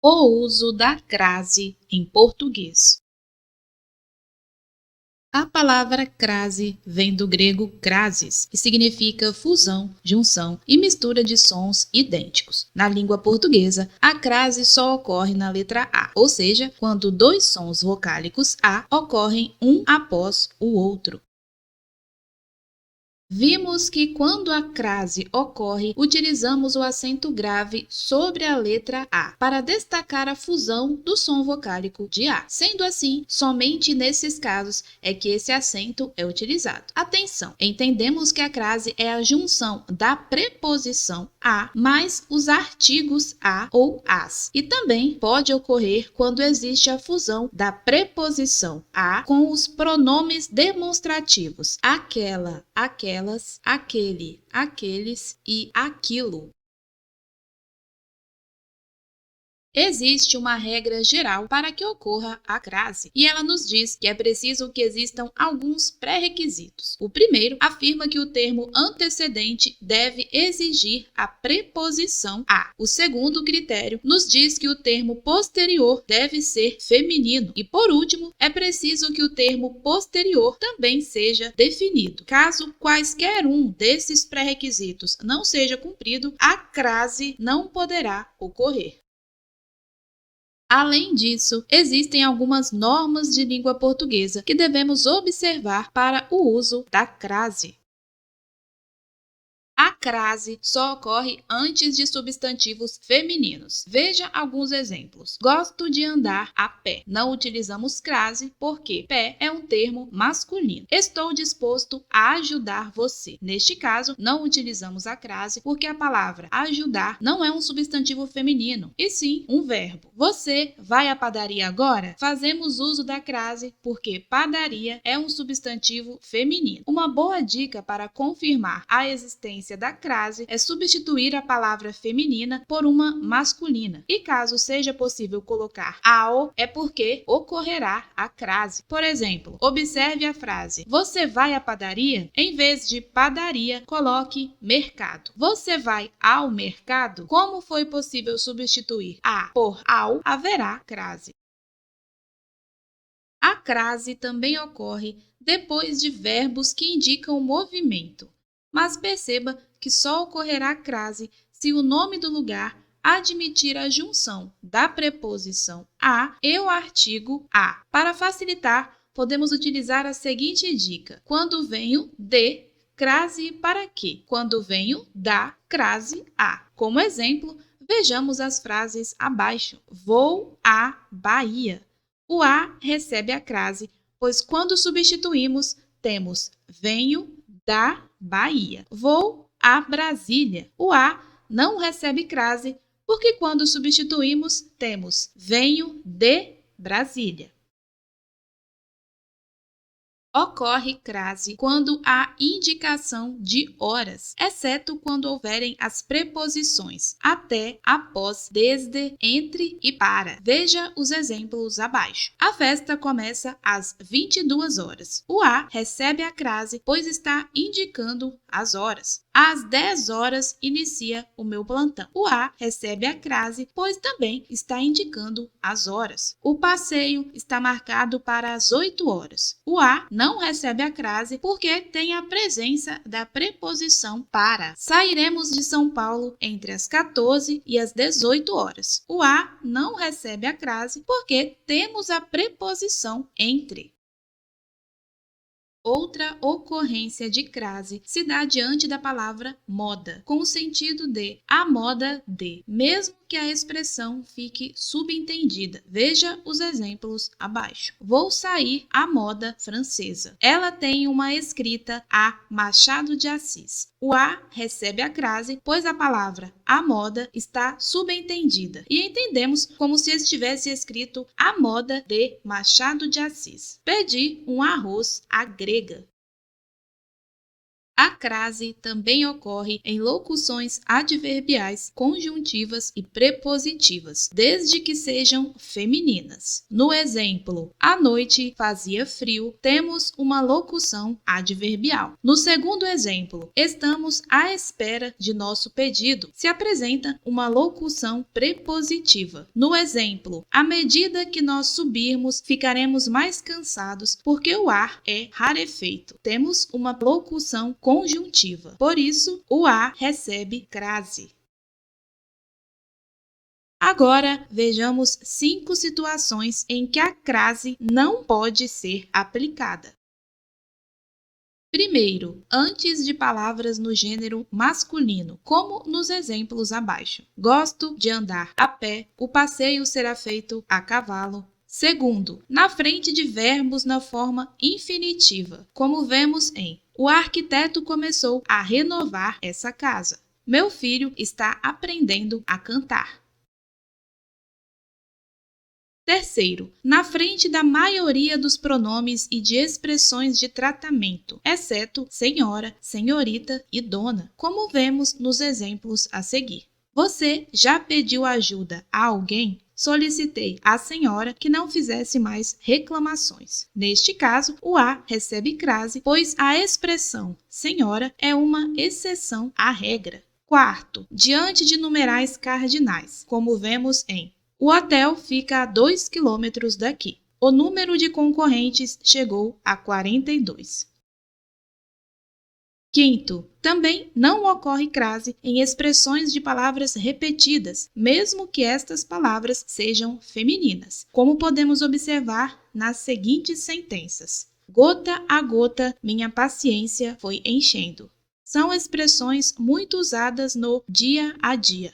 O uso da crase em português. A palavra crase vem do grego crasis, que significa fusão, junção e mistura de sons idênticos. Na língua portuguesa, a crase só ocorre na letra A, ou seja, quando dois sons vocálicos A ocorrem um após o outro. Vimos que quando a crase ocorre, utilizamos o acento grave sobre a letra A para destacar a fusão do som vocálico de A. Sendo assim, somente nesses casos é que esse acento é utilizado. Atenção! Entendemos que a crase é a junção da preposição a mais os artigos a ou as. E também pode ocorrer quando existe a fusão da preposição a com os pronomes demonstrativos aquela, aquelas, aquele, aqueles e aquilo. Existe uma regra geral para que ocorra a crase, e ela nos diz que é preciso que existam alguns pré-requisitos. O primeiro afirma que o termo antecedente deve exigir a preposição a. O segundo critério nos diz que o termo posterior deve ser feminino. E por último, é preciso que o termo posterior também seja definido. Caso quaisquer um desses pré-requisitos não seja cumprido, a crase não poderá ocorrer. Além disso, existem algumas normas de língua portuguesa que devemos observar para o uso da crase. A crase só ocorre antes de substantivos femininos. Veja alguns exemplos. Gosto de andar a pé. Não utilizamos crase porque pé é um termo masculino. Estou disposto a ajudar você. Neste caso, não utilizamos a crase porque a palavra ajudar não é um substantivo feminino, e sim um verbo. Você vai à padaria agora? Fazemos uso da crase porque padaria é um substantivo feminino. Uma boa dica para confirmar a existência da crase é substituir a palavra feminina por uma masculina. E caso seja possível colocar ao, é porque ocorrerá a crase. Por exemplo, observe a frase: você vai à padaria? Em vez de padaria, coloque mercado. Você vai ao mercado? Como foi possível substituir a por ao, haverá crase. A crase também ocorre depois de verbos que indicam movimento. Mas perceba que só ocorrerá crase se o nome do lugar admitir a junção da preposição a e o artigo a. Para facilitar, podemos utilizar a seguinte dica: quando venho de, crase para que. Quando venho da, crase a. Como exemplo, vejamos as frases abaixo. Vou à Bahia. O a recebe a crase, pois quando substituímos, temos venho da Bahia. Vou a Brasília. O a não recebe crase, porque quando substituímos, temos venho de Brasília. Ocorre crase quando há indicação de horas, exceto quando houverem as preposições até, após, desde, entre e para. Veja os exemplos abaixo. A festa começa às 22 horas. O a recebe a crase, pois está indicando as horas. Às 10 horas inicia o meu plantão. O a recebe a crase, pois também está indicando as horas. O passeio está marcado para as 8 horas. O a não recebe a crase porque tem a presença da preposição para. Sairemos de São Paulo entre as 14 e as 18 horas. O a não recebe a crase porque temos a preposição entre. Outra ocorrência de crase se dá diante da palavra moda, com o sentido de a moda de, mesmo que a expressão fique subentendida. Veja os exemplos abaixo. Vou sair à moda francesa. Ela tem uma escrita a Machado de Assis. O a recebe a crase, pois a palavra a moda está subentendida, e entendemos como se estivesse escrito a moda de Machado de Assis. Pedi um arroz à grega. A crase também ocorre em locuções adverbiais, conjuntivas e prepositivas, desde que sejam femininas. No exemplo, à noite fazia frio, temos uma locução adverbial. No segundo exemplo, estamos à espera de nosso pedido, se apresenta uma locução prepositiva. No exemplo, à medida que nós subirmos, ficaremos mais cansados porque o ar é rarefeito. Temos uma locução conjuntiva. Por isso, o a recebe crase. Agora, vejamos 5 situações em que a crase não pode ser aplicada. Primeiro, antes de palavras no gênero masculino, como nos exemplos abaixo. Gosto de andar a pé, o passeio será feito a cavalo. Segundo, na frente de verbos na forma infinitiva, como vemos em o arquiteto começou a renovar essa casa. Meu filho está aprendendo a cantar. Terceiro, na frente da maioria dos pronomes e de expressões de tratamento, exceto senhora, senhorita e dona, como vemos nos exemplos a seguir. Você já pediu ajuda a alguém? Solicitei à senhora que não fizesse mais reclamações. Neste caso, o a recebe crase, pois a expressão senhora é uma exceção à regra. Quarto, diante de numerais cardinais, como vemos em o hotel fica a 2 quilômetros daqui. O número de concorrentes chegou a 42. Quinto, também não ocorre crase em expressões de palavras repetidas, mesmo que estas palavras sejam femininas, como podemos observar nas seguintes sentenças. Gota a gota, minha paciência foi enchendo. São expressões muito usadas no dia a dia.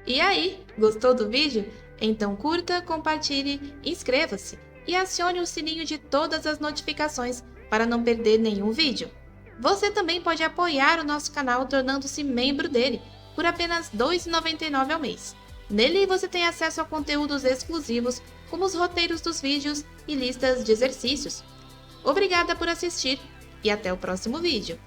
E aí, gostou do vídeo? Então curta, compartilhe, inscreva-se e acione o sininho de todas as notificações para não perder nenhum vídeo. Você também pode apoiar o nosso canal tornando-se membro dele por apenas R$ 2,99 ao mês. Nele você tem acesso a conteúdos exclusivos, como os roteiros dos vídeos e listas de exercícios. Obrigada por assistir e até o próximo vídeo.